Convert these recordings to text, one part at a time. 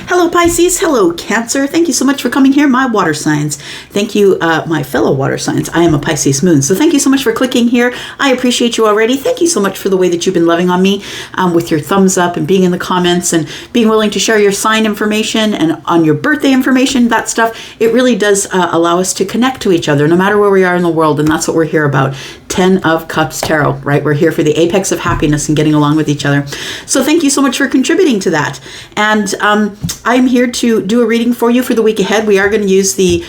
Hello Pisces, hello Cancer. Thank you so much for coming here, my water signs. Thank you, my fellow water signs. I am a Pisces moon, so thank you so much for clicking here. I appreciate you already. Thank you so much for the way that you've been loving on me with your thumbs up and being in the comments and being willing to share your sign information and on your birthday information, that stuff. It really does allow us to connect to each other no matter where we are in the world, and that's what we're here about. 10 of Cups Tarot, right? We're here for the apex of happiness and getting along with each other. So thank you so much for contributing to that. And I'm here to do a reading for you for the week ahead. We are going to use the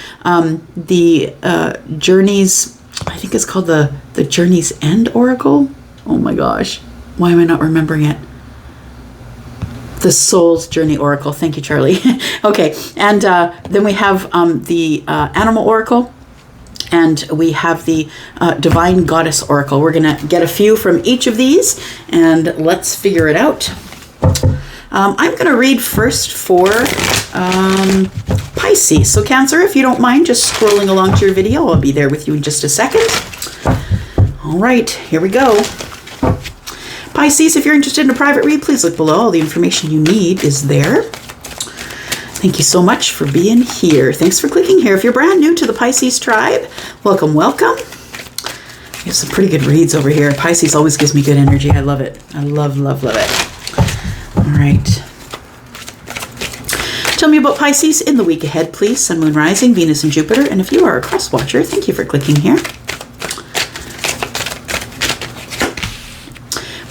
Journey's, I think it's called the Journey's End Oracle. Oh my gosh. Why am I not remembering it? The Soul's Journey Oracle. Thank you, Charlie. Okay. And then we have the Animal Oracle. And we have the Divine Goddess Oracle. We're going to get a few from each of these, and let's figure it out. I'm going to read first for Pisces. So Cancer, if you don't mind just scrolling along to your video, I'll be there with you in just a second. All right, here we go. Pisces, if you're interested in a private read, please look below. All the information you need is there. Thank you so much for being here. Thanks for clicking here. If you're brand new to the Pisces tribe, welcome, welcome. We have some pretty good reads over here. Pisces always gives me good energy. I love it. I love, love, love it. All right. Tell me about Pisces in the week ahead, please. Sun, Moon, Rising, Venus, and Jupiter. And if you are a cross watcher, thank you for clicking here.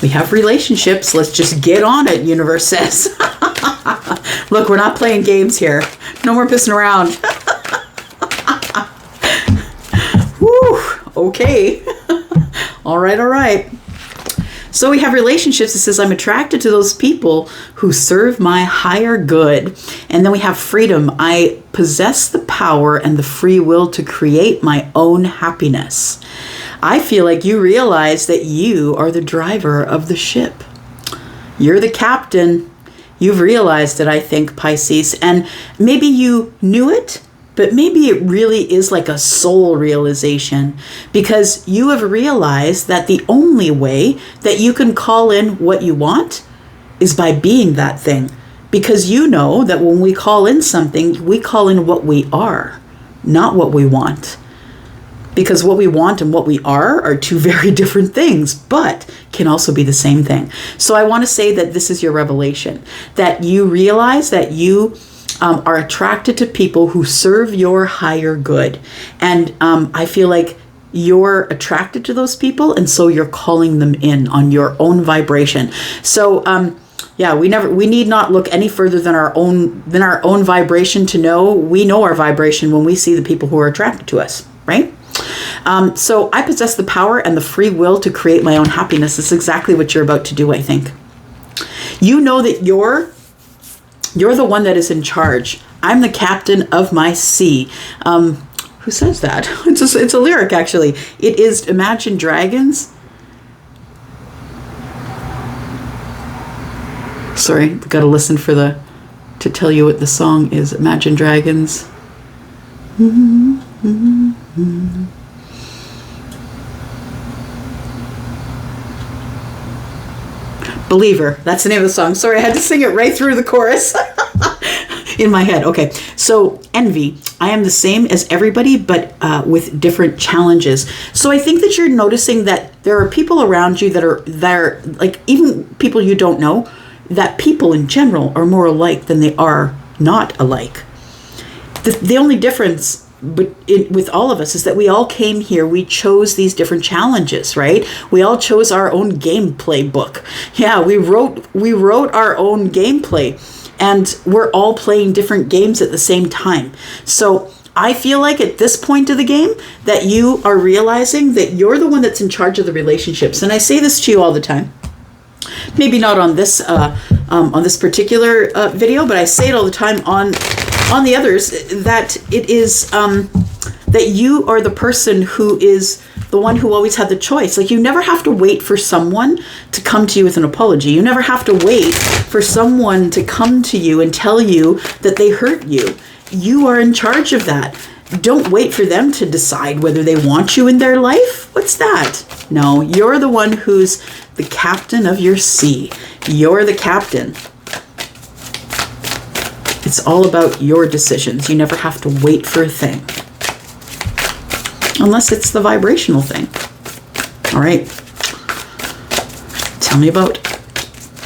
We have relationships. Let's just get on it, universe says. Look, we're not playing games here. No more pissing around. Woo, okay. All right, all right. So we have relationships. It says, I'm attracted to those people who serve my higher good. And then we have freedom. I possess the power and the free will to create my own happiness. I feel like you realize that you are the driver of the ship. You're the captain. You've realized it, I think, Pisces, and maybe you knew it, but maybe it really is like a soul realization, because you have realized that the only way that you can call in what you want is by being that thing, because you know that when we call in something, we call in what we are, not what we want. Because what we want and what we are two very different things, but can also be the same thing. So I want to say that this is your revelation, that you realize that you are attracted to people who serve your higher good. And I feel like you're attracted to those people, and so you're calling them in on your own vibration. So yeah, we need not look any further than our own vibration to know. We know our vibration when we see the people who are attracted to us, right? So I possess the power and the free will to create my own happiness. That's exactly what you're about to do, I think. You know that you're the one that is in charge. I'm the captain of my sea. Who says that? It's a lyric, actually. It is Imagine Dragons. Sorry, got to listen to tell you what the song is. Imagine Dragons. Believer. That's the name of the song. Sorry, I had to sing it right through the chorus in my head. Okay, so envy. I am the same as everybody, but with different challenges. So I think that you're noticing that there are people around you that are like, even people you don't know, that people in general are more alike than they are not alike. The only difference with all of us is that we all came here, we chose these different challenges, right? We all chose our own gameplay book. Yeah, we wrote our own gameplay, and we're all playing different games at the same time. So I feel like at this point of the game that you are realizing that you're the one that's in charge of the relationships. And I say this to you all the time. Maybe not on this particular video, but I say it all the time on the others, that it is that you are the person who is the one who always had the choice. Like, you never have to wait for someone to come to you with an apology. You never have to wait for someone to come to you and tell you that they hurt you. You are in charge of that. Don't wait for them to decide whether they want you in their life. What's that? No, you're the one who's the captain of your sea. You're the captain. It's all about your decisions. You never have to wait for a thing. Unless it's the vibrational thing. All right. Tell me about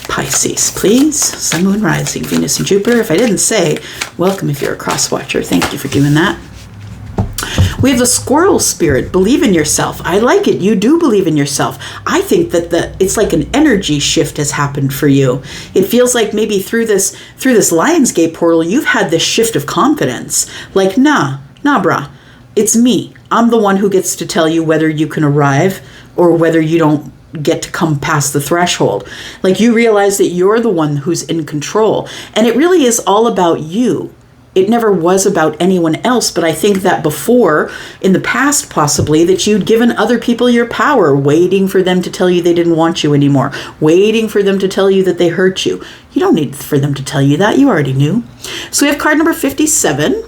Pisces, please. Sun, Moon, Rising, Venus, and Jupiter. If I didn't say, welcome if you're a cross watcher. Thank you for doing that. We have the squirrel spirit. Believe in yourself. I like it. You do believe in yourself. I think that it's like an energy shift has happened for you. It feels like maybe through this Lionsgate portal, you've had this shift of confidence. Like, nah, brah. It's me. I'm the one who gets to tell you whether you can arrive or whether you don't get to come past the threshold. Like, you realize that you're the one who's in control. And it really is all about you. It never was about anyone else, but I think that before, in the past possibly, that you'd given other people your power, waiting for them to tell you they didn't want you anymore, waiting for them to tell you that they hurt you. You don't need for them to tell you that. You already knew. So we have card number 57.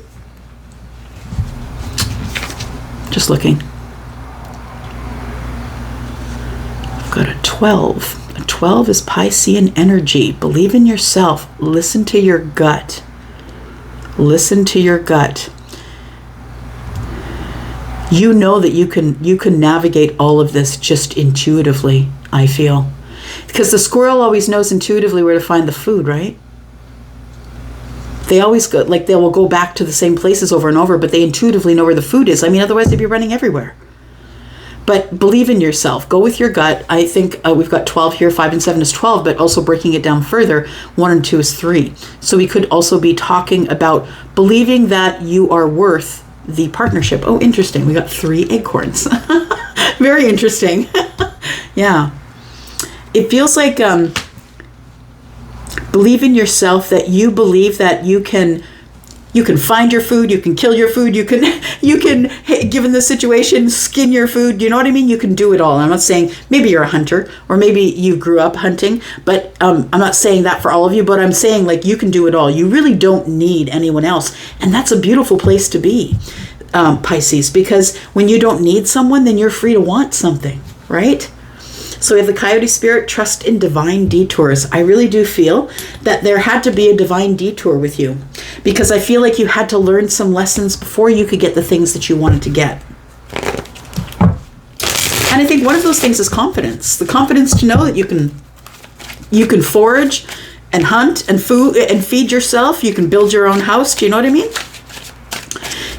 Just looking. I've got a 12. A 12 is Piscean energy. Believe in yourself. Listen to your gut. Listen to your gut. You know that you can navigate all of this just intuitively, I feel. Because the squirrel always knows intuitively where to find the food, right? They always go, like, they will go back to the same places over and over, but they intuitively know where the food is. I mean, otherwise they'd be running everywhere. But believe in yourself. Go with your gut. I think we've got 12 here. 5 and 7 is 12, but also breaking it down further, 1 and 2 is 3. So we could also be talking about believing that you are worth the partnership. Oh, interesting. We got 3 acorns. Very interesting. Yeah. It feels like believe in yourself, that you believe that you can find your food, you can kill your food, you can, given the situation, skin your food. You know what I mean? You can do it all. I'm not saying maybe you're a hunter or maybe you grew up hunting, but I'm not saying that for all of you, but I'm saying, like, you can do it all. You really don't need anyone else. And that's a beautiful place to be, Pisces, because when you don't need someone, then you're free to want something, right? So we have the coyote spirit, trust in divine detours. I really do feel that there had to be a divine detour with you, because I feel like you had to learn some lessons before you could get the things that you wanted to get. And I think one of those things is confidence. The confidence to know that you can forage and hunt and food and feed yourself. You can build your own house. Do you know what I mean?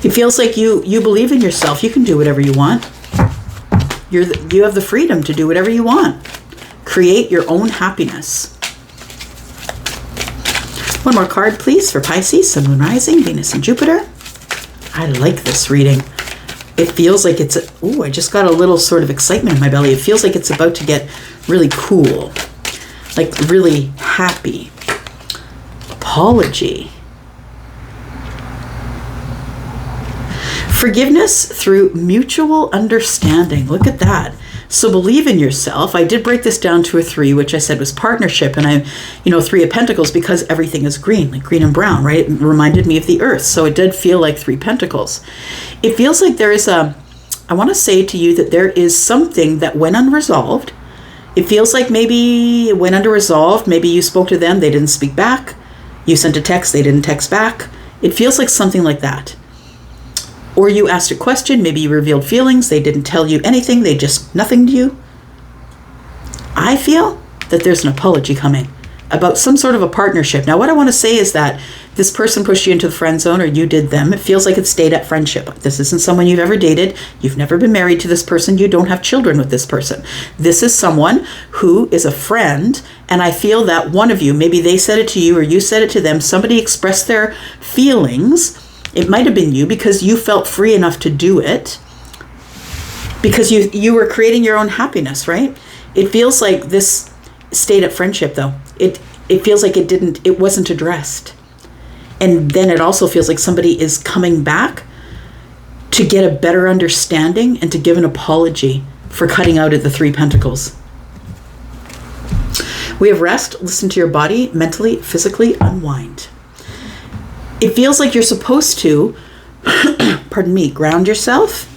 It feels like you believe in yourself. You can do whatever you want. You have the freedom to do whatever you want. Create your own happipiness. One more card, please, for Pisces, Sun, Moon, Rising, Venus, and Jupiter. I like this reading. It feels like it's... I just got a little sort of excitement in my belly. It feels like it's about to get really cool. Like really happy. Apology. Forgiveness through mutual understanding. Look at that. So believe in yourself. I did break this down to a 3, which I said was partnership. And 3 of Pentacles, because everything is green, like green and brown, right? It reminded me of the earth. So it did feel like 3 Pentacles. It feels like there is I want to say to you that there is something that went unresolved. It feels like maybe it went unresolved. Maybe you spoke to them, they didn't speak back. You sent a text, they didn't text back. It feels like something like that. Or you asked a question, maybe you revealed feelings, they didn't tell you anything, they just nothinged you. I feel that there's an apology coming about some sort of a partnership. Now, what I want to say is that this person pushed you into the friend zone, or you did them. It feels like it stayed at friendship. This isn't someone you've ever dated. You've never been married to this person. You don't have children with this person. This is someone who is a friend, and I feel that one of you, maybe they said it to you or you said it to them, somebody expressed their feelings. It might have been you, because you felt free enough to do it, because you were creating your own happiness, right? It feels like this stayed at friendship, though. It feels like it wasn't addressed. And then it also feels like somebody is coming back to get a better understanding and to give an apology for cutting out at the 3 Pentacles. We have rest, listen to your body, mentally, physically, unwind. It feels like you're supposed to, ground yourself.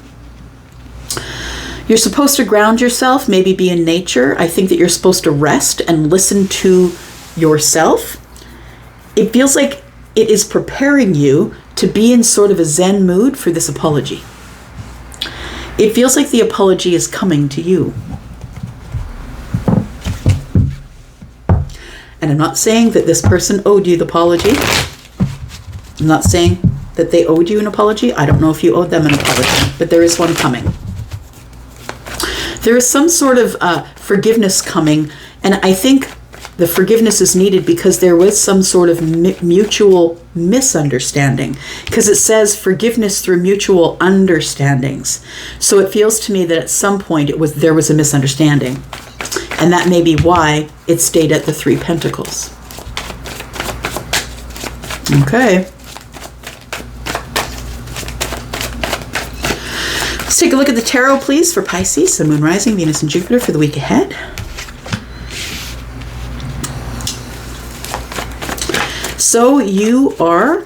You're supposed to ground yourself, maybe be in nature. I think that you're supposed to rest and listen to yourself. It feels like it is preparing you to be in sort of a Zen mood for this apology. It feels like the apology is coming to you. And I'm not saying that this person owed you the apology. I'm not saying that they owed you an apology. I don't know if you owed them an apology, but there is one coming. There is some sort of forgiveness coming, and I think the forgiveness is needed because there was some sort of mutual misunderstanding, because it says forgiveness through mutual understandings. So it feels to me that at some point there was a misunderstanding, and that may be why it stayed at the 3 Pentacles. Okay. Let's take a look at the tarot, please, for Pisces, the Moon, Rising, Venus, and Jupiter for the week ahead. So you are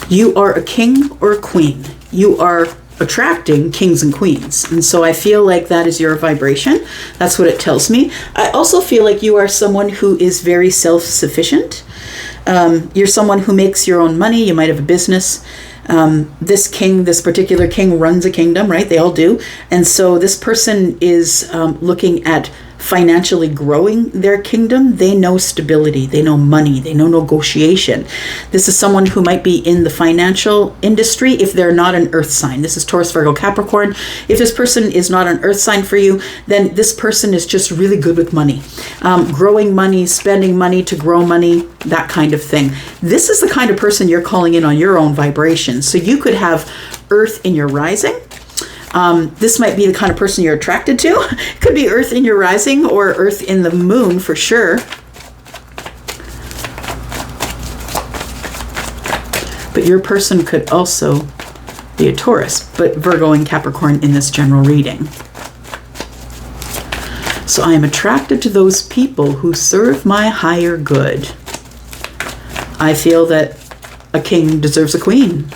a king or a queen. You are attracting kings and queens. And so I feel like that is your vibration. That's what it tells me. I also feel like you are someone who is very self-sufficient. You're someone who makes your own money. You might have a business. This particular king runs a kingdom, right? They all do. And so this person is looking at financially growing their kingdom. They know stability, they know money, they know negotiation. This is someone who might be in the financial industry if they're not an earth sign. This is Taurus, Virgo, Capricorn. If this person is not an earth sign for you, then this person is just really good with money. Growing money, spending money to grow money, that kind of thing. This is the kind of person you're calling in on your own vibration. So you could have earth in your rising. This might be the kind of person you're attracted to. It could be earth in your rising or earth in the moon for sure. But your person could also be a Taurus, but Virgo and Capricorn in this general reading. So I am attracted to those people who serve my higher good. I feel that a king deserves a queen,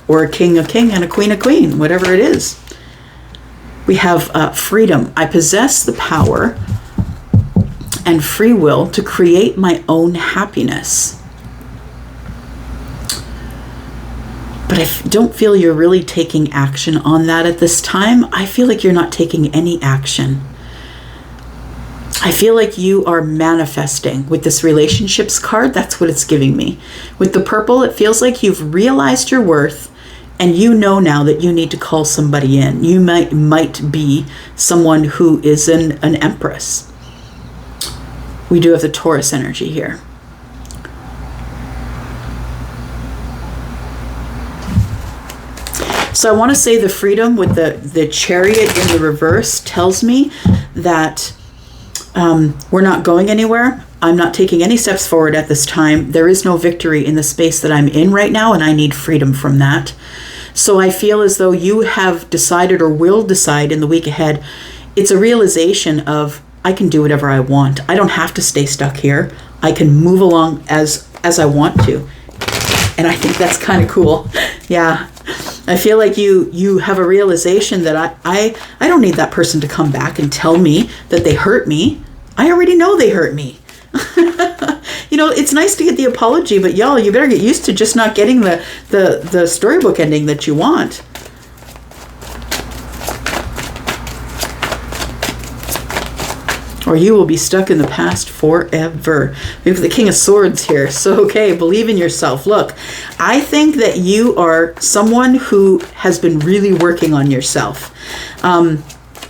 or a king and a queen, whatever it is. We have freedom. I possess the power and free will to create my own happiness. But I don't feel you're really taking action on that at this time. I feel like you're not taking any action. I feel like you are manifesting with this relationships card. That's what it's giving me. With the purple, it feels like you've realized your worth. And you know now that you need to call somebody in. You might be someone who is an empress. We do have the Taurus energy here. So I want to say the freedom with the Chariot in the reverse tells me that we're not going anywhere. I'm not taking any steps forward at this time. There is no victory in the space that I'm in right now, and I need freedom from that. So I feel as though you have decided or will decide in the week ahead. It's a realization of, I can do whatever I want. I don't have to stay stuck here. I can move along as I want to. And I think that's kind of cool. Yeah. I feel like you have a realization that I don't need that person to come back and tell me that they hurt me. I already know they hurt me. It's nice to get the apology, but y'all, you better get used to just not getting the storybook ending that you want. Or you will be stuck in the past forever. We have the King of Swords here. So, okay, believe in yourself. Look, I think that you are someone who has been really working on yourself.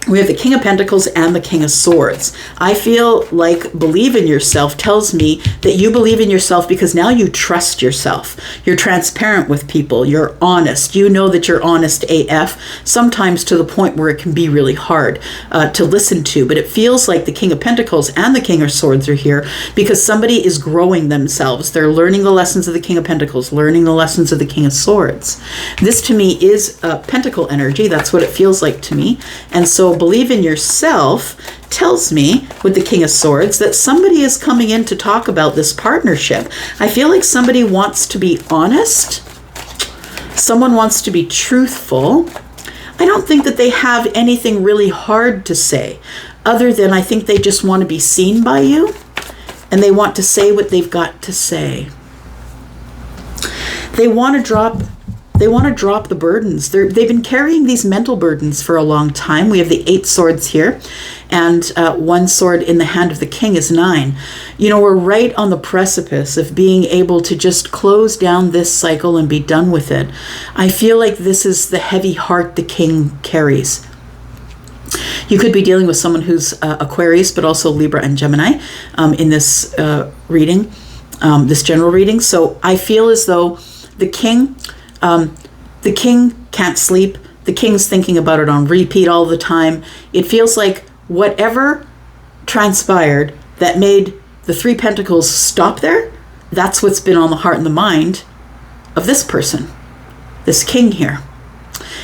We have the King of Pentacles and the King of Swords. I feel like believe in yourself tells me that you believe in yourself because now you trust yourself. You're transparent with people. You're honest. You know that you're honest AF, sometimes to the point where it can be really hard to listen to. But it feels like the King of Pentacles and the King of Swords are here because somebody is growing themselves. They're learning the lessons of the King of Pentacles, learning the lessons of the King of Swords. This to me is pentacle energy. That's what it feels like to me. And so believe in yourself tells me with the King of Swords that somebody is coming in to talk about this partnership. I feel like somebody wants to be honest. Someone wants to be truthful. I don't think that they have anything really hard to say other than I think they just want to be seen by you and they want to say what they've got to say. They want to drop the burdens. They've been carrying these mental burdens for a long time. We have the 8 swords here, and 1 sword in the hand of the king is 9. We're right on the precipice of being able to just close down this cycle and be done with it. I feel like this is the heavy heart the king carries. You could be dealing with someone who's Aquarius, but also Libra and Gemini in this reading, this general reading. So I feel as though the king can't sleep. The king's thinking about it on repeat all the time. It feels like whatever transpired that made the 3 Pentacles stop there, that's what's been on the heart and the mind of this person, this king here.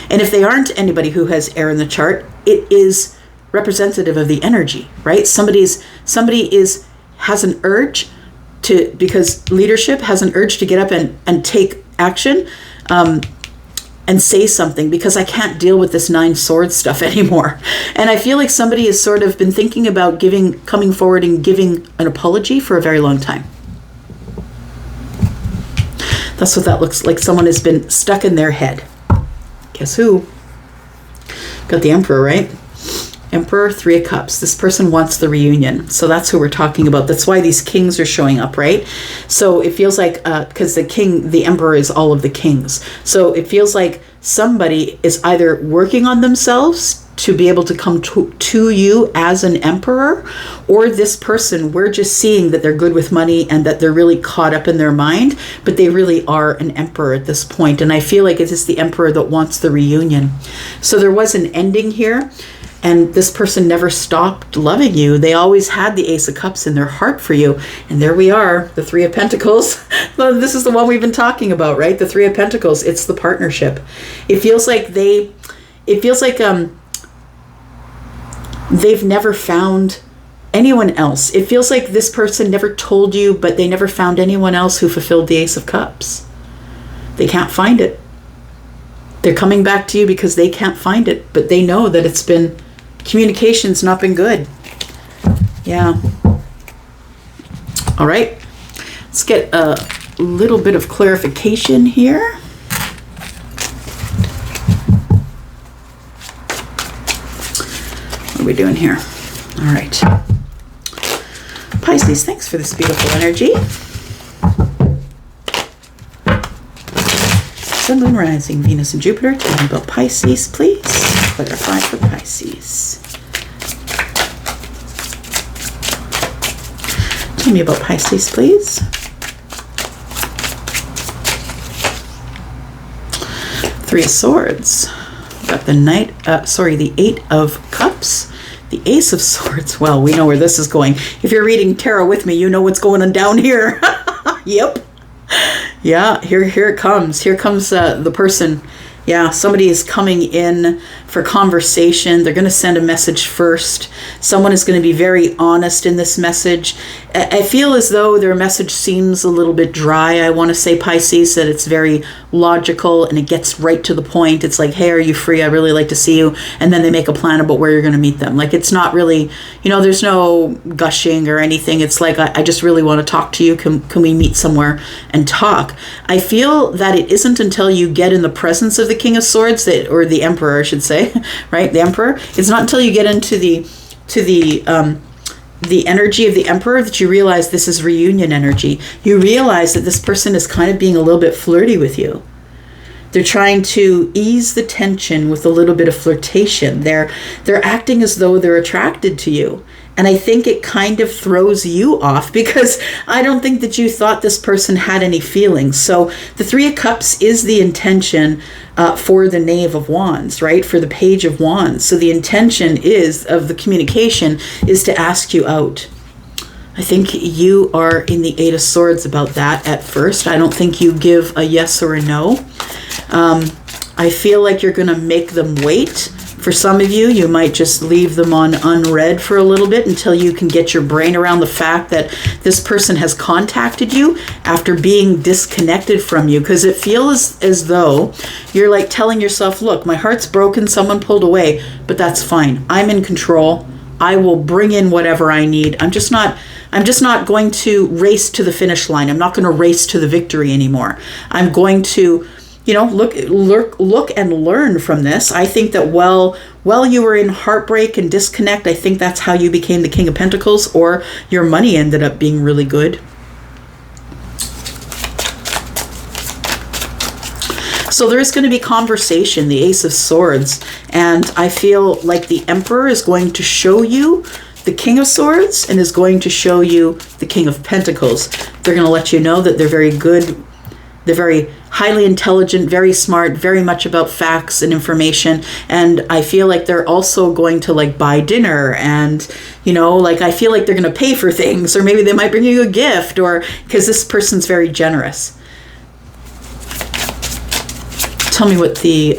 And if they aren't anybody who has air in the chart, it is representative of the energy, right? Somebody has an urge to, because leadership has an urge to get up and take action, and say something, because I can't deal with this 9 swords stuff anymore. And I feel like somebody has sort of been thinking about coming forward and giving an apology for a very long time. That's what that looks like. Someone has been stuck in their head. Guess who? Got the Emperor, right? Emperor, 3 of Cups. This person wants the reunion. So that's who we're talking about. That's why these kings are showing up, right? So it feels like, because the Emperor is all of the kings. So it feels like somebody is either working on themselves to be able to come to you as an emperor, or this person, we're just seeing that they're good with money and that they're really caught up in their mind, but they really are an emperor at this point. And I feel like it is the emperor that wants the reunion. So there was an ending here, and this person never stopped loving you. They always had the Ace of Cups in their heart for you. And there we are, the 3 of Pentacles. Well, this is the one we've been talking about, right? The 3 of Pentacles. It's the partnership. It feels like they've never found anyone else. It feels like this person never told you, but they never found anyone else who fulfilled the Ace of Cups. They can't find it. They're coming back to you because they can't find it, but they know that communication's not been good. Yeah. All right. Let's get a little bit of clarification here. What are we doing here? All right. Pisces, thanks for this beautiful energy. Sun, Moon, Rising, Venus, and Jupiter. Tell me about Pisces, please. Clarify for Pisces. Tell me about Pisces, please. Three of Swords. We've got the 8 of Cups. The Ace of Swords. Well, we know where this is going. If you're reading tarot with me, you know what's going on down here. Yep. Yeah, here it comes. Here comes the person. Yeah, somebody is coming in for conversation. They're going to send a message first. Someone is going to be very honest in this message. I feel as though their message seems a little bit dry. I want to say, Pisces, that it's very logical and it gets right to the point. It's like, hey, are you free? I really like to see you. And then they make a plan about where you're going to meet them. Like, it's not really, there's no gushing or anything. It's like, I just really want to talk to you. Can we meet somewhere and talk? I feel that it isn't until you get in the presence of the King of Swords, or the Emperor, I should say, right? The Emperor. It's not until you get into the energy of the Emperor that you realize this is reunion energy. You realize that this person is kind of being a little bit flirty with you. They're trying to ease the tension with a little bit of flirtation. They're acting as though they're attracted to you. And I think it kind of throws you off, because I don't think that you thought this person had any feelings. So the 3 of Cups is the intention for the Knave of Wands, right? For the Page of Wands. So the intention of the communication is to ask you out. I think you are in the 8 of Swords about that at first. I don't think you give a yes or a no. I feel like you're going to make them wait. For some of you, you might just leave them on unread for a little bit until you can get your brain around the fact that this person has contacted you after being disconnected from you. Because it feels as though you're like telling yourself, look, my heart's broken, someone pulled away, but that's fine. I'm in control. I will bring in whatever I need. I'm just not I'm just not going to race to the finish line. I'm not going to race to the victory anymore. I'm going to, look and learn from this. I think that while you were in heartbreak and disconnect, I think that's how you became the King of Pentacles, or your money ended up being really good. So there is going to be conversation, the Ace of Swords, and I feel like the Emperor is going to show you the King of Swords and is going to show you the King of Pentacles. They're going to let you know that they're very good, they're very highly intelligent, very smart, very much about facts and information, and I feel like they're also going to like buy dinner, and I feel like they're going to pay for things, or maybe they might bring you a gift, or because this person's very generous. Tell me what the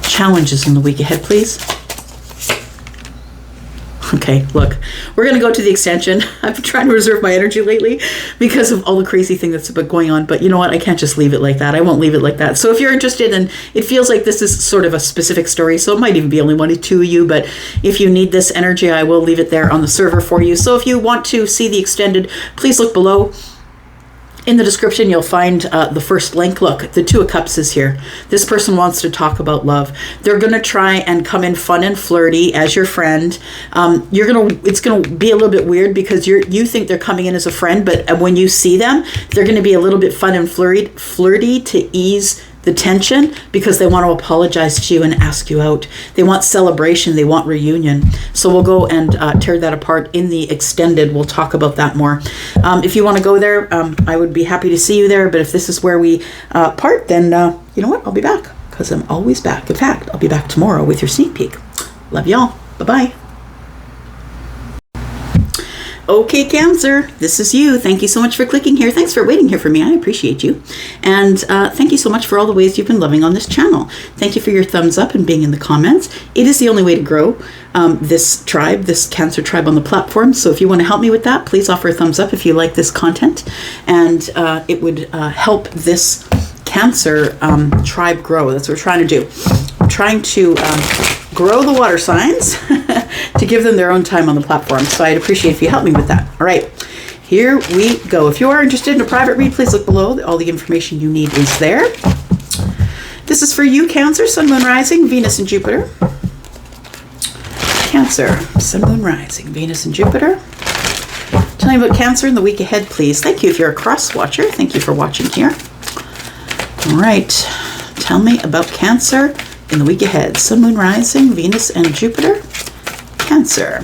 challenge is in the week ahead, please. Okay, look, we're going to go to the extension. I've been trying to reserve my energy lately because of all the crazy thing that's been going on. But you know what? I can't just leave it like that. I won't leave it like that. So if you're interested, and it feels like this is sort of a specific story, so it might even be only one or two of you. But if you need this energy, I will leave it there on the server for you. So if you want to see the extended, please look below. In the description, you'll find the first link. Look, the Two of Cups is here. This person wants to talk about love. They're going to try and come in fun and flirty as your friend. It's going to be a little bit weird because you think they're coming in as a friend, but when you see them, they're going to be a little bit fun and flirty to ease the tension, because they want to apologize to you and ask you out. They want celebration. They want reunion. So we'll go and tear that apart in the extended. We'll talk about that more. If you want to go there, I would be happy to see you there. But if this is where we part, then you know what? I'll be back, because I'm always back. In fact, I'll be back tomorrow with your sneak peek. Love y'all. Bye-bye. Okay, Cancer, this is you. Thank you so much for clicking here. Thanks for waiting here for me. I appreciate you. And thank you so much for all the ways you've been loving on this channel. Thank you for your thumbs up and being in the comments. It is the only way to grow this tribe, this Cancer tribe on the platform. So if you want to help me with that, please offer a thumbs up if you like this content. And it would help this Cancer tribe grow. That's what we're trying to do. I'm trying to grow the water signs to give them their own time on the platform. So I'd appreciate if you help me with that. All right, here we go. If you are interested in a private read, please look below. All the information you need is there. This is for you, Cancer, Sun, Moon, Rising, Venus, and Jupiter. Cancer, Sun, Moon, Rising, Venus, and Jupiter. Tell me about Cancer in the week ahead, please. Thank you if you're a cross watcher. Thank you for watching here. All right, tell me about Cancer in the week ahead. Sun, Moon, Rising, Venus, and Jupiter. Cancer.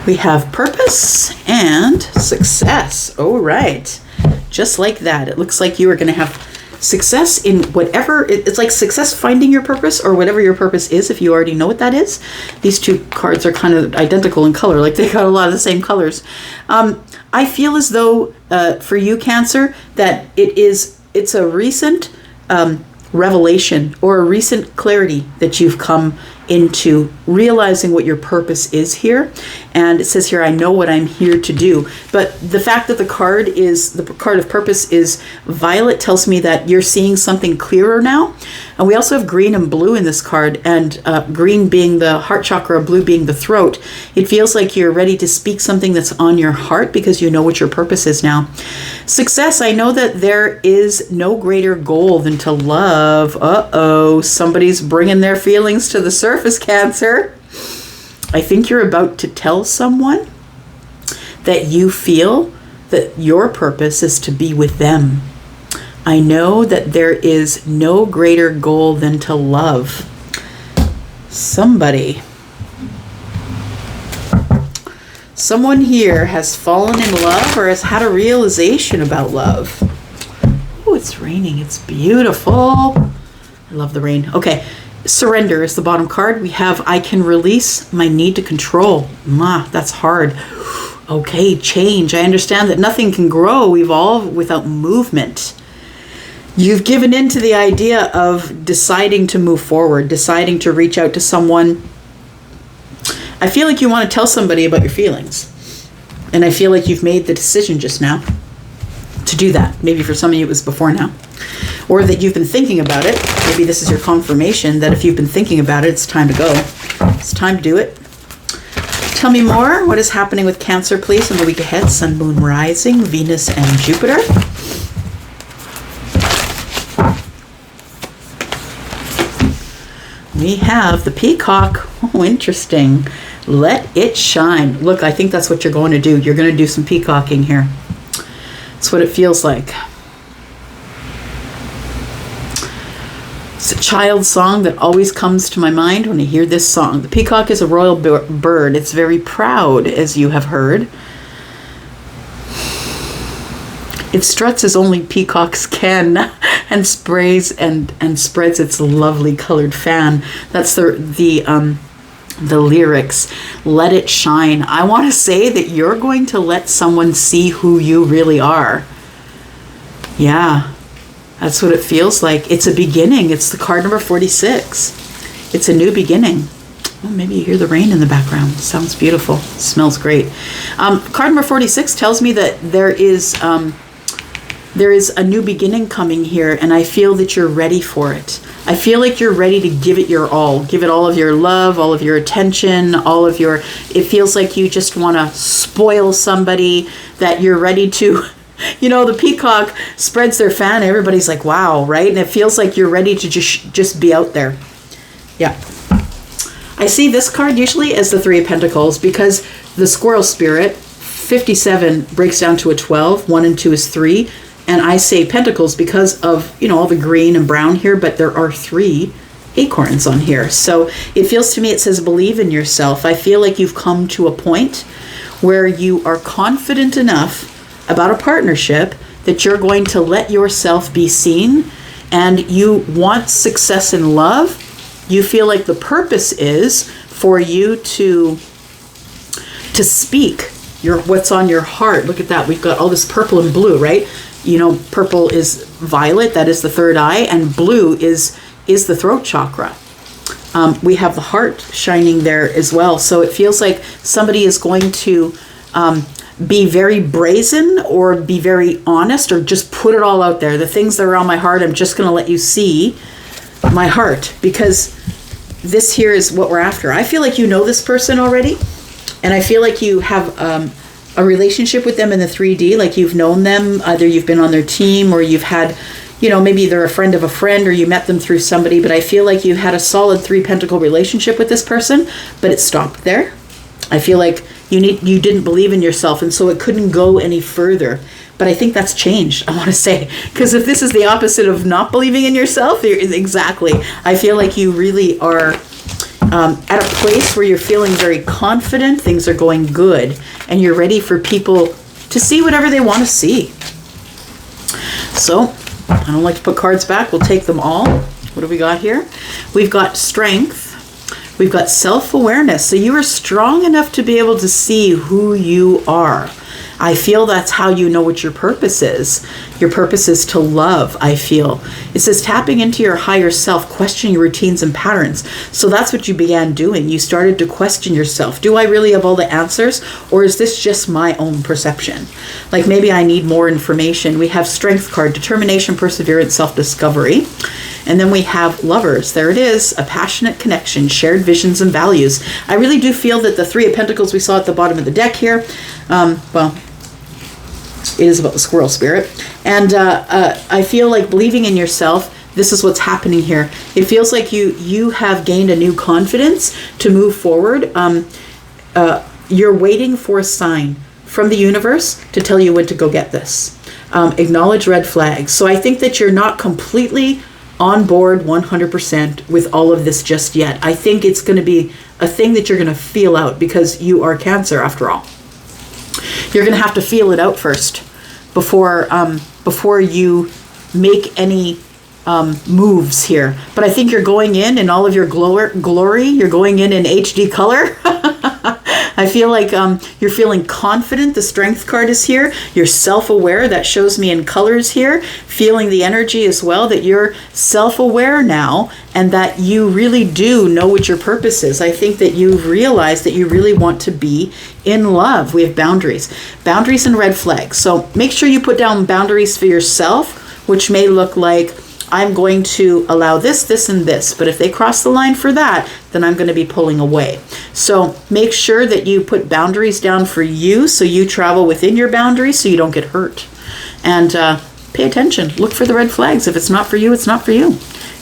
We have purpose and success. All right. Just like that. It looks like you are going to have success in whatever, it's like success finding your purpose, or whatever your purpose is, if you already know what that is. These two cards are kind of identical in color, like they got a lot of the same colors. I feel as though for you, Cancer, that it's a recent revelation or a recent clarity that you've come into realizing what your purpose is here. And it says here, I know what I'm here to do. But the fact that the card of purpose is violet tells me that you're seeing something clearer now. And we also have green and blue in this card, and green being the heart chakra, blue being the throat. It feels like you're ready to speak something that's on your heart because you know what your purpose is now. Success, I know that there is no greater goal than to love. Uh-oh, somebody's bringing their feelings to the surface, Cancer. I think you're about to tell someone that you feel that your purpose is to be with them. I know that there is no greater goal than to love. Someone here has fallen in love or has had a realization about love. Oh, it's raining. It's beautiful. I love the rain. Okay. Surrender is the bottom card. We have, I can release my need to control. That's hard. Okay, change. I understand that nothing can grow, evolve without movement. You've given in to the idea of deciding to move forward, deciding to reach out to someone. I feel like you want to tell somebody about your feelings. And I feel like you've made the decision just now to do that. Maybe for some of you it was before now. or that you've been thinking about it. Maybe this is your confirmation that if you've been thinking about it, it's time to go. It's time to do it. Tell me more. What is happening with Cancer, please, in the week ahead? Sun, Moon, Rising, Venus, and Jupiter. We have the Peacock. Oh, interesting. Let it shine. Look, I think that's what you're going to do. You're going to do some peacocking here. That's what it feels like. It's a child song that always comes to my mind when I hear this song. The peacock is a royal bird. It's very proud, as you have heard. It struts as only peacocks can and sprays and spreads its lovely colored fan. That's the lyrics. Let it shine. I want to say that you're going to let someone see who you really are. Yeah, that's what it feels like. It's a beginning. It's the card number 46. It's a new beginning. Oh, maybe you hear the rain in the background. Sounds beautiful. Smells great. Card number 46 tells me that there is a new beginning coming here, and I feel that you're ready for it. I feel like you're ready to give it your all. Give it all of your love, all of your attention, it feels like you just want to spoil somebody, that you're ready to, the peacock spreads their fan, everybody's like, wow, right? And it feels like you're ready to just be out there. Yeah. I see this card usually as the Three of Pentacles, because the squirrel spirit, 57 breaks down to a 12, 1 and 2 is 3. And I say pentacles because of, all the green and brown here, but there are 3 acorns on here. So it feels to me, it says believe in yourself. I feel like you've come to a point where you are confident enough about a partnership that you're going to let yourself be seen, and you want success in love. You feel like the purpose is for you to speak what's on your heart. Look at that. We've got all this purple and blue, right? Purple is violet, that is the third eye, and blue is the throat chakra. We have the heart shining there as well. So it feels like somebody is going to be very brazen, or be very honest, or just put it all out there. The things that are on my heart, I'm just going to let you see my heart, because this here is what we're after. I feel like you know this person already, and I feel like you have a relationship with them in the 3D, like you've known them, either you've been on their team, or you've had, maybe they're a friend of a friend, or you met them through somebody, but I feel like you had a solid 3 pentacle relationship with this person, but it stopped there. I feel like you didn't believe in yourself, and so it couldn't go any further. But I think that's changed, I want to say, because if this is the opposite of not believing in yourself, exactly. I feel like you really are at a place where you're feeling very confident, things are going good, and you're ready for people to see whatever they want to see. So, I don't like to put cards back, we'll take them all. What have we got here? We've got strength, we've got self-awareness. So you are strong enough to be able to see who you are. I feel that's how you know what your purpose is. Your purpose is to love, I feel. It says tapping into your higher self, questioning your routines and patterns. So that's what you began doing. You started to question yourself. Do I really have all the answers? Or is this just my own perception? Like maybe I need more information. We have strength card, determination, perseverance, self-discovery. And then we have lovers. There it is, a passionate connection, shared visions and values. I really do feel that the 3 of Pentacles we saw at the bottom of the deck here, it is about the squirrel spirit. And I feel like believing in yourself, this is what's happening here. It feels like you have gained a new confidence to move forward. You're waiting for a sign from the universe to tell you when to go get this. Acknowledge red flags. So I think that you're not completely on board 100% with all of this just yet. I think it's going to be a thing that you're going to feel out, because you are Cancer after all. You're going to have to feel it out first before you make any moves here. But I think you're going in all of your glory. You're going in HD color. I feel like you're feeling confident. The strength card is here. You're self-aware. That shows me in colors here. Feeling the energy as well, that you're self-aware now, and that you really do know what your purpose is. I think that you've realized that you really want to be in love. We have boundaries. Boundaries and red flags. So make sure you put down boundaries for yourself, which may look like I'm going to allow this, this, and this. But if they cross the line for that, then I'm going to be pulling away. So make sure that you put boundaries down for you, so you travel within your boundaries so you don't get hurt. And pay attention. Look for the red flags. If it's not for you, it's not for you.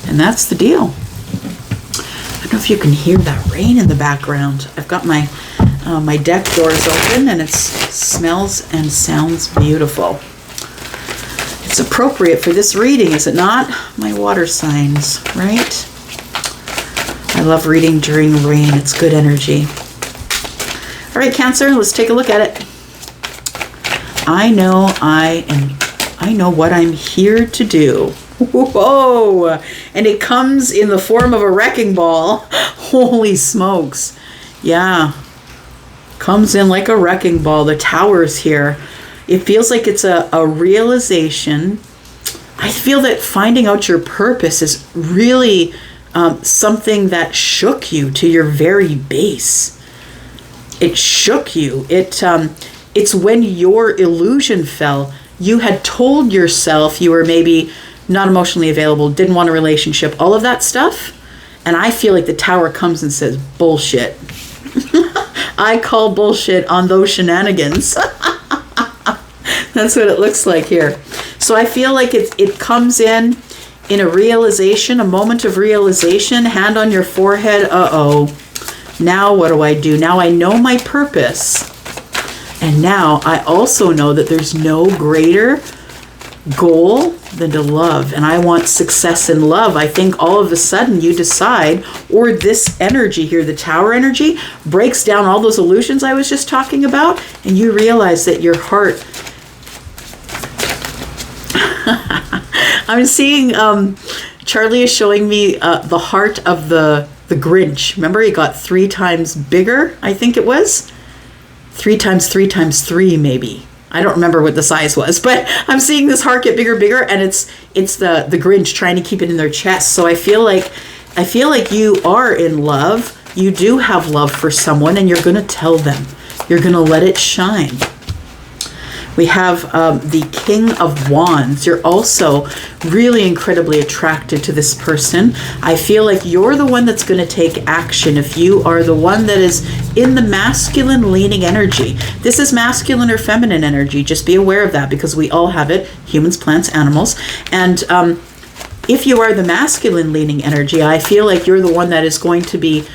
And that's the deal. I don't know if you can hear that rain in the background. I've got my my deck doors open, and it smells and sounds beautiful. It's appropriate for this reading, is it not? My water signs, right? I love reading during rain. It's good energy. All right, Cancer, let's take a look at it. I know what I'm here to do. Whoa! And it comes in the form of a wrecking ball. Holy smokes. Yeah. Comes in like a wrecking ball. The Tower's here. It feels like it's a realization. I feel that finding out your purpose is really something that shook you to your very base. It shook you. It's when your illusion fell. You had told yourself you were maybe not emotionally available, didn't want a relationship, all of that stuff. And I feel like the Tower comes and says, bullshit. I call bullshit on those shenanigans. That's what it looks like here. So I feel like it comes in a realization, a moment of realization, hand on your forehead. Uh-oh. Now what do I do? Now I know my purpose. And now I also know that there's no greater goal than to love. And I want success in love. I think all of a sudden you decide, or this energy here, the Tower energy, breaks down all those illusions I was just talking about. And you realize that your heart... I'm seeing, Charlie is showing me the heart of the Grinch. Remember, he got 3 times bigger, I think it was? 3 times 3 times 3, maybe. I don't remember what the size was, but I'm seeing this heart get bigger, and it's the Grinch trying to keep it in their chest. So I feel like you are in love. You do have love for someone, and you're going to tell them. You're going to let it shine. We have the King of Wands. You're also really incredibly attracted to this person. I feel like you're the one that's going to take action if you are the one that is in the masculine leaning energy. This is masculine or feminine energy. Just be aware of that, because we all have it, humans, plants, animals. And if you are the masculine leaning energy, I feel like you're the one that is going to be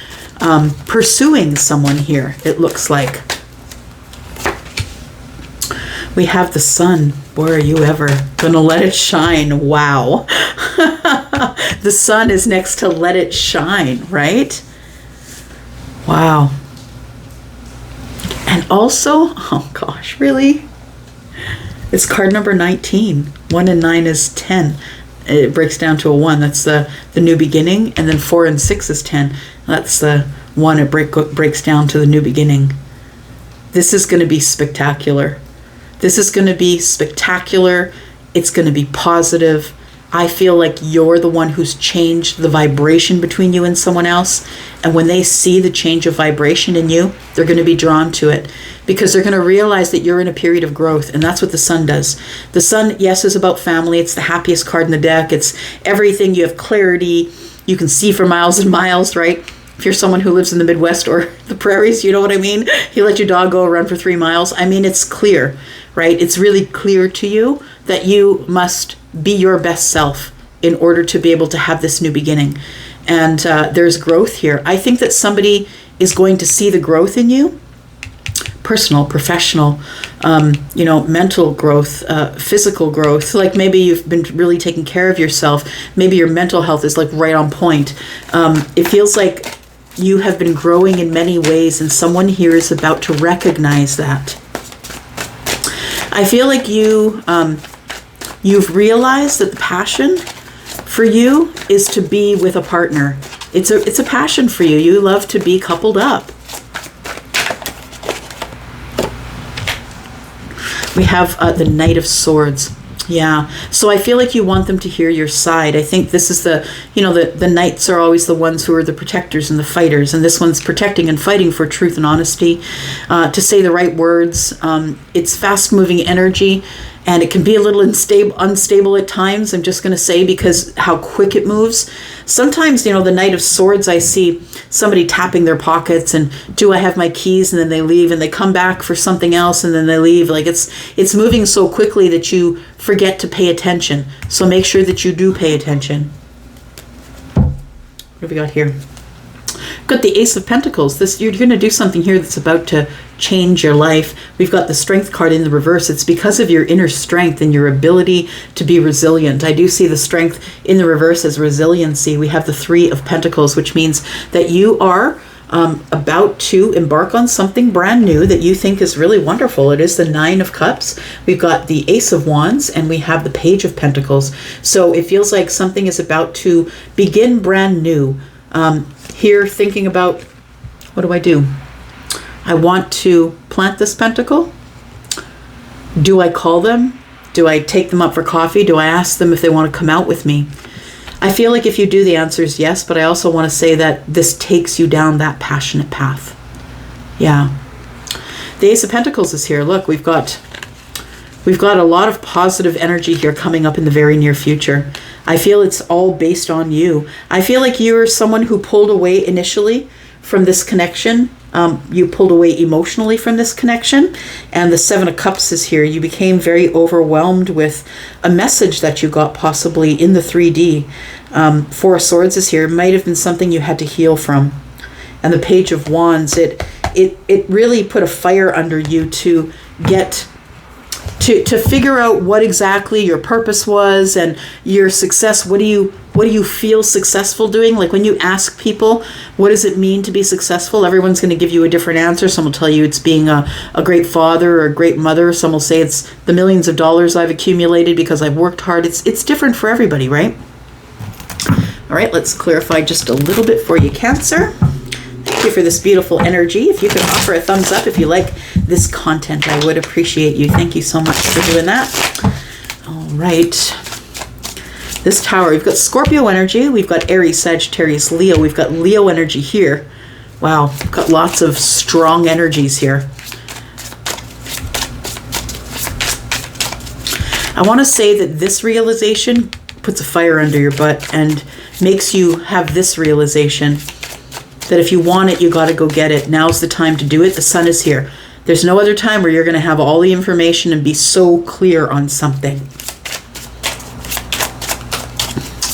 pursuing someone here, it looks like. We have the Sun. Boy, are you ever gonna let it shine. Wow. The Sun is next to let it shine, right? Wow. And also, oh gosh, really? It's card number 19. 1 and 9 is 10. It breaks down to a 1. That's the new beginning. And then 4 and 6 is 10. That's the 1. It breaks down to the new beginning. This is going to be spectacular. This is going to be spectacular. It's going to be positive. I feel like you're the one who's changed the vibration between you and someone else. And when they see the change of vibration in you, they're going to be drawn to it, because they're going to realize that you're in a period of growth. And that's what the Sun does. The Sun, yes, is about family. It's the happiest card in the deck. It's everything. You have clarity. You can see for miles and miles, right? If you're someone who lives in the Midwest or the prairies, you know what I mean? You let your dog go run for 3 miles. I mean, it's clear, right? It's really clear to you that you must be your best self in order to be able to have this new beginning. And there's growth here. I think that somebody is going to see the growth in you. Personal, professional, mental growth, physical growth. Like maybe you've been really taking care of yourself. Maybe your mental health is like right on point. It feels like you have been growing in many ways, and someone here is about to recognize that. I feel like you've realized that the passion for you is to be with a partner. It's a passion for you. You love to be coupled up. We have the Knight of Swords. Yeah. So I feel like you want them to hear your side. I think this is the knights are always the ones who are the protectors and the fighters. And this one's protecting and fighting for truth and honesty, to say the right words. It's fast moving energy. And it can be a little unstable at times, I'm just going to say, because how quick it moves. Sometimes, the Knight of Swords, I see somebody tapping their pockets and, do I have my keys? And then they leave and they come back for something else and then they leave. Like it's moving so quickly that you forget to pay attention. So make sure that you do pay attention. What have we got here? Got the Ace of Pentacles. You're going to do something here that's about to change your life. We've got the Strength card in the reverse. It's because of your inner strength and your ability to be resilient. I do see the Strength in the reverse as resiliency. We have the Three of Pentacles, which means that you are about to embark on something brand new that you think is really wonderful. It is the Nine of Cups. We've got the Ace of Wands, and we have the Page of Pentacles. So it feels like something is about to begin brand new. Here, thinking about, what do? I want to plant this pentacle. Do I call them? Do I take them up for coffee? Do I ask them if they want to come out with me? I feel like if you do, the answer is yes, but I also want to say that this takes you down that passionate path. Yeah. The Ace of Pentacles is here. Look, we've got a lot of positive energy here coming up in the very near future. I feel it's all based on you. I feel like you're someone who pulled away initially from this connection. You pulled away emotionally from this connection. And the Seven of Cups is here. You became very overwhelmed with a message that you got possibly in the 3D. Four of Swords is here. It might have been something you had to heal from. And the Page of Wands, it really put a fire under you to get to figure out what exactly your purpose was and your success. What do you feel successful doing? Like when you ask people, what does it mean to be successful? Everyone's going to give you a different answer. Some will tell you it's being a great father or a great mother. Some will say it's the millions of dollars I've accumulated because I've worked hard. It's different for everybody, right? All right, let's clarify just a little bit for you, Cancer. Thank you for this beautiful energy. If you could offer a thumbs up if you like this content, I would appreciate you. Thank you so much for doing that. All right. This Tower, we've got Scorpio energy. We've got Aries, Sagittarius, Leo. We've got Leo energy here. Wow, we've got lots of strong energies here. I want to say that this realization puts a fire under your butt and makes you have this realization that if you want it, you got to go get it. Now's the time to do it. The Sun is here. There's no other time where you're going to have all the information and be so clear on something.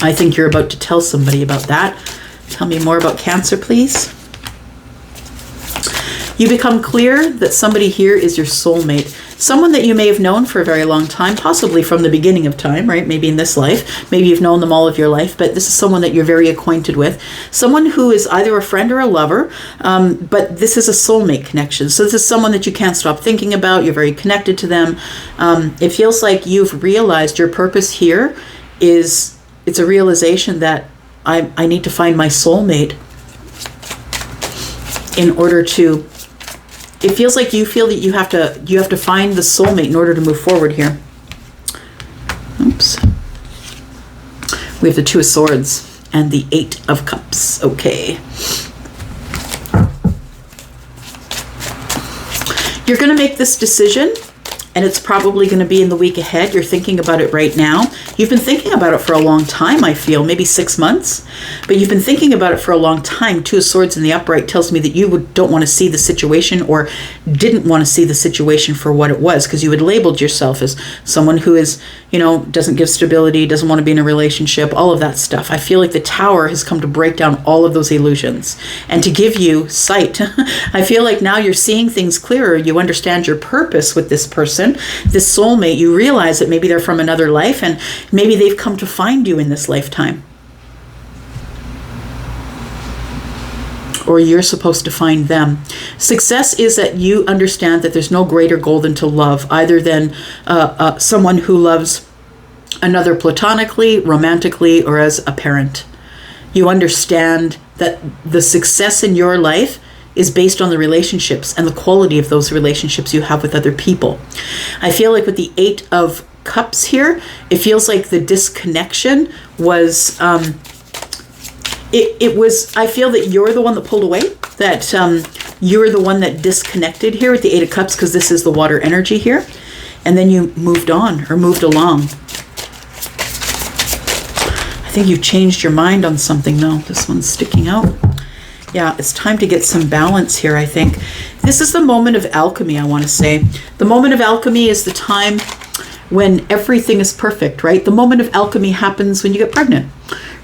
I think you're about to tell somebody about that. Tell me more about Cancer, please. You become clear that somebody here is your soulmate. Someone that you may have known for a very long time, possibly from the beginning of time, right? Maybe in this life. Maybe you've known them all of your life, but this is someone that you're very acquainted with. Someone who is either a friend or a lover, but this is a soulmate connection. So this is someone that you can't stop thinking about. You're very connected to them. It feels like you've realized your purpose here is, it's a realization that I need to find my soulmate in order to. It feels like you feel that you have to find the soulmate in order to move forward here. Oops. We have the Two of Swords and the Eight of Cups. Okay. You're going to make this decision, and it's probably going to be in the week ahead. You're thinking about it right now. You've been thinking about it for a long time, I feel, maybe 6 months. But you've been thinking about it for a long time. Two of Swords in the upright tells me that you don't want to see the situation, or didn't want to see the situation for what it was, because you had labeled yourself as someone who is, doesn't give stability, doesn't want to be in a relationship, all of that stuff. I feel like the Tower has come to break down all of those illusions and to give you sight. I feel like now you're seeing things clearer. You understand your purpose with this person, this soulmate. You realize that maybe they're from another life, and maybe they've come to find you in this lifetime. Or you're supposed to find them. Success is that you understand that there's no greater goal than to love, either than someone who loves another platonically, romantically, or as a parent. You understand that the success in your life is based on the relationships and the quality of those relationships you have with other people. I feel like with the Eight of Cups here, it feels like the disconnection was, I feel that you're the one that pulled away, that you're the one that disconnected here with the Eight of Cups, because this is the water energy here. and then you moved on or moved along. I think you've changed your mind on something though. This one's sticking out. Yeah, it's time to get some balance here, I think. This is the moment of alchemy, I want to say. The moment of alchemy is the time when everything is perfect, right? The moment of alchemy happens when you get pregnant,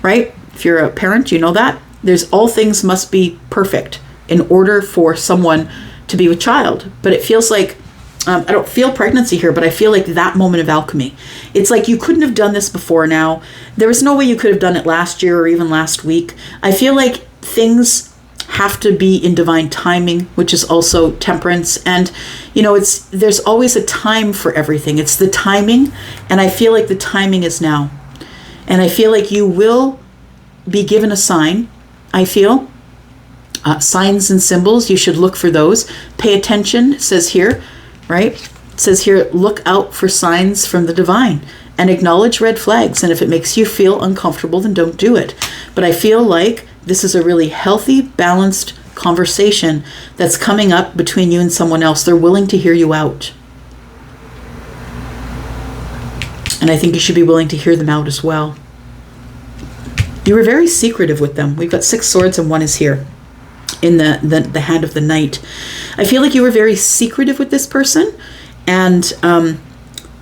right? If you're a parent, you know that. There's all things must be perfect in order for someone to be with child. But it feels like, I don't feel pregnancy here, but I feel like that moment of alchemy. It's like you couldn't have done this before now. There was no way you could have done it last year or even last week. I feel like things have to be in divine timing, which is also temperance. And, there's always a time for everything. It's the timing. And I feel like the timing is now. And I feel like you will be given a sign, I feel. Signs and symbols, you should look for those. Pay attention, it says here, right? It says here, look out for signs from the divine and acknowledge red flags. And if it makes you feel uncomfortable, then don't do it. But I feel like this is a really healthy, balanced conversation that's coming up between you and someone else. They're willing to hear you out. And I think you should be willing to hear them out as well. You were very secretive with them. We've got 6 swords and 1 is here in the hand of the knight. I feel like you were very secretive with this person, and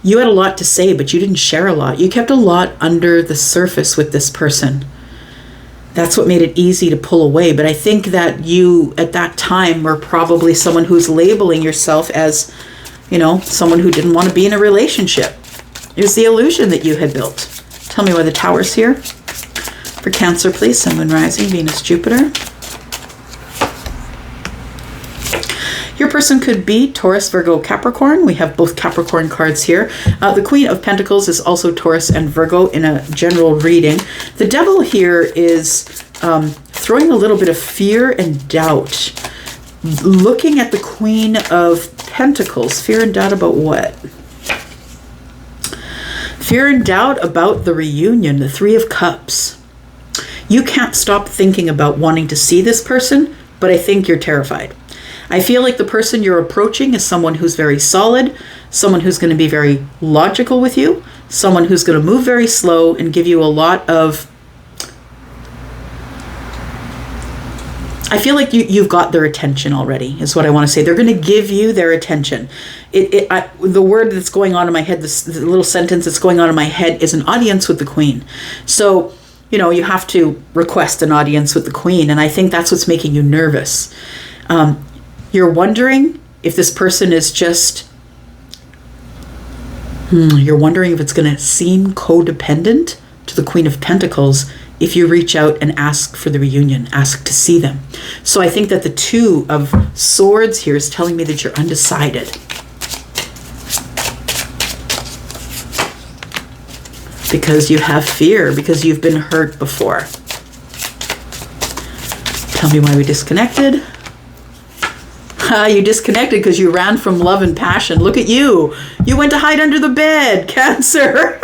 you had a lot to say, but you didn't share a lot. You kept a lot under the surface with this person. That's what made it easy to pull away. But I think that you, at that time, were probably someone who's labeling yourself as, someone who didn't want to be in a relationship. It was the illusion that you had built. Tell me why the Tower's here. For Cancer, please. Sun, Moon, Rising, Venus, Jupiter. Your person could be Taurus, Virgo, Capricorn. We have both Capricorn cards here. The Queen of Pentacles is also Taurus and Virgo in a general reading. The Devil here is throwing a little bit of fear and doubt. Looking at the Queen of Pentacles. Fear and doubt about what? Fear and doubt about the reunion, the 3 of Cups. You can't stop thinking about wanting to see this person, but I think you're terrified. I feel like the person you're approaching is someone who's very solid, someone who's going to be very logical with you, someone who's going to move very slow and give you a lot of... I feel like you've got their attention already, is what I want to say. They're going to give you their attention. The word that's going on in my head, the little sentence that's going on in my head is an audience with the Queen. So, you have to request an audience with the Queen, and I think that's what's making you nervous. You're wondering if this person is just... You're wondering if it's going to seem codependent to the Queen of Pentacles if you reach out and ask for the reunion, ask to see them. So I think that the 2 of Swords here is telling me that you're undecided. Because you have fear, because you've been hurt before. Tell me why we disconnected. You disconnected because you ran from love and passion. Look at you. You went to hide under the bed, Cancer.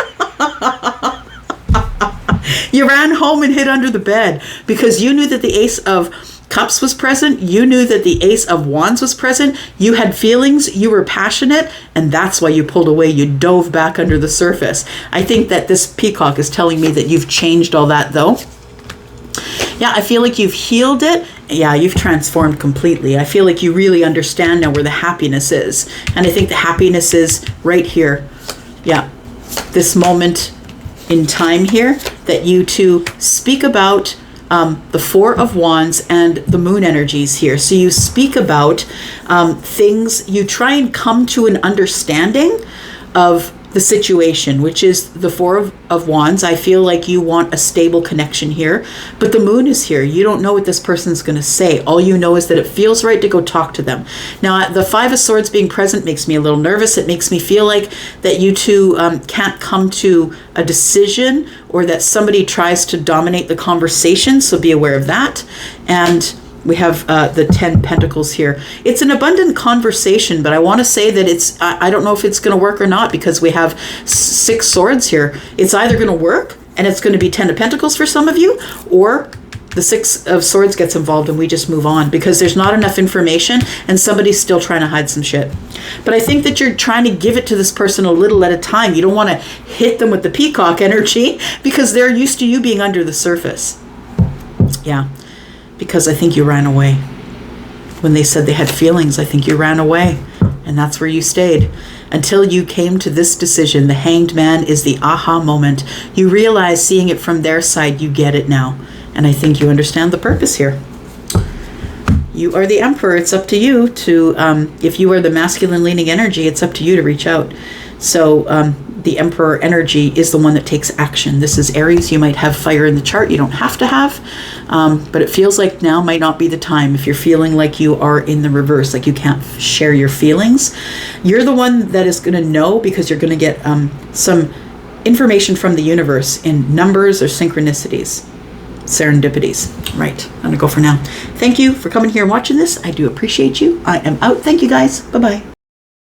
You ran home and hid under the bed because you knew that the Ace of Cups was present. You knew that the Ace of Wands was present. You had feelings. You were passionate. And that's why you pulled away. You dove back under the surface. I think that this peacock is telling me that you've changed all that, though. Yeah, I feel like you've healed it. Yeah, you've transformed completely. I feel like you really understand now where the happiness is. And I think the happiness is right here. Yeah, this moment in time here that you two speak about the 4 of Wands and the moon energies here. So you speak about things, you try and come to an understanding of the situation, which is the 4 of Wands. I feel like you want a stable connection here, but the moon is here. You don't know what this person's going to say. All you know is that it feels right to go talk to them. Now, the 5 of Swords being present makes me a little nervous. It makes me feel like that you two can't come to a decision, or that somebody tries to dominate the conversation. So be aware of that. And we have the 10 Pentacles here. It's an abundant conversation, but I want to say that it's, I don't know if it's going to work or not, because we have 6 swords here. It's either going to work and it's going to be 10 of Pentacles for some of you, or the Six of Swords gets involved and we just move on because there's not enough information and somebody's still trying to hide some shit. But I think that you're trying to give it to this person a little at a time. You don't want to hit them with the peacock energy because they're used to you being under the surface. Yeah, because I think you ran away. When they said they had feelings, I think you ran away. And that's where you stayed until you came to this decision. The Hanged Man is the aha moment. You realize, seeing it from their side, you get it now. And I think you understand the purpose here. You are the Emperor. It's up to you to, if you are the masculine leaning energy, it's up to you to reach out. So the Emperor energy is the one that takes action. This is Aries. You might have fire in the chart. You don't have to have, but it feels like now might not be the time. If you're feeling like you are in the reverse, like you can't share your feelings, you're the one that is going to know because you're going to get some information from the universe in numbers or synchronicities. Serendipities. Right. I'm going to go for now. Thank you for coming here and watching this. I do appreciate you. I am out. Thank you guys. Bye-bye.